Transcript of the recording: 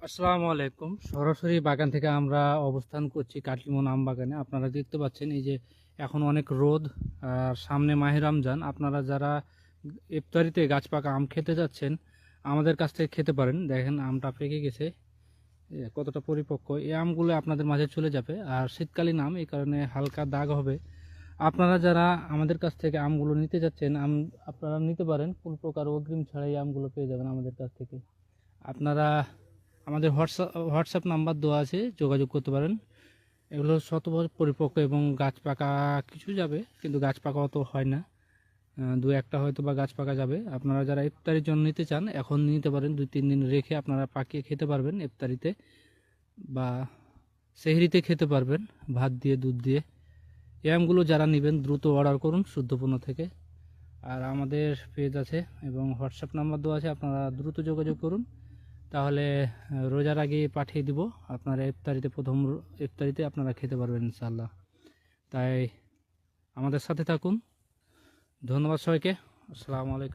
আসসালামু আলাইকুম। সরাসরি বাগান থেকে আমরা অবস্থান করছি কাটলিমন আম বাগানে। আপনারা দেখতে পাচ্ছেন এই যে এখন অনেক রোদ, আর সামনে মাহে রমজান। আপনারা যারা ইফতারিতে গাছ পাকা আম খেতে যাচ্ছেন আমাদের কাছ থেকে খেতে পারেন। দেখেন আমটা পেকে গেছে, কতটা পরিপক্ক। এই আমগুলো আপনাদের মাঝে চলে যাবে, আর শীতকালীন আম এই কারণে হালকা দাগ হবে। আপনারা যারা আমাদের কাছ থেকে আমগুলো নিতে যাচ্ছেন আপনারা নিতে পারেন, কোনো প্রকার অগ্রিম ছাড়াই আমগুলো পেয়ে যাবেন আমাদের কাছ থেকে। আপনারা আমাদের হোয়াটসঅ্যাপ নাম্বার দেওয়া আছে, যোগাযোগ করতে পারেন। এগুলো শতভাবে পরিপক্ক এবং গাছ পাকা কিছু যাবে, কিন্তু গাছ পাকা অত হয় না। দু একটা হয়তো বা গাছ পাকা যাবে। আপনারা যারা ইফতারির জন্য নিতে চান এখন নিতে পারেন, 2-3 দিন রেখে আপনারা পাকিয়ে খেতে পারবেন ইফতারিতে, বা সেহরিতে খেতে পারবেন ভাত দিয়ে, দুধ দিয়ে। এই আমগুলো যারা নেবেন দ্রুত অর্ডার করুন শুদ্ধপূর্ণ থেকে। আর আমাদের পেজ আছে এবং হোয়াটসঅ্যাপ নাম্বার দেওয়া আছে, আপনারা দ্রুত যোগাযোগ করুন। তাহলে রোজার আগে পাঠিয়ে দিব। আপনারা ইফতারিতে ইফতারিতে আপনারা খেতে পারবেন ইনশাআল্লাহ। তাই আমাদের সাথে থাকুন। ধন্যবাদ সবাইকে। আসসালামু আলাইকুম।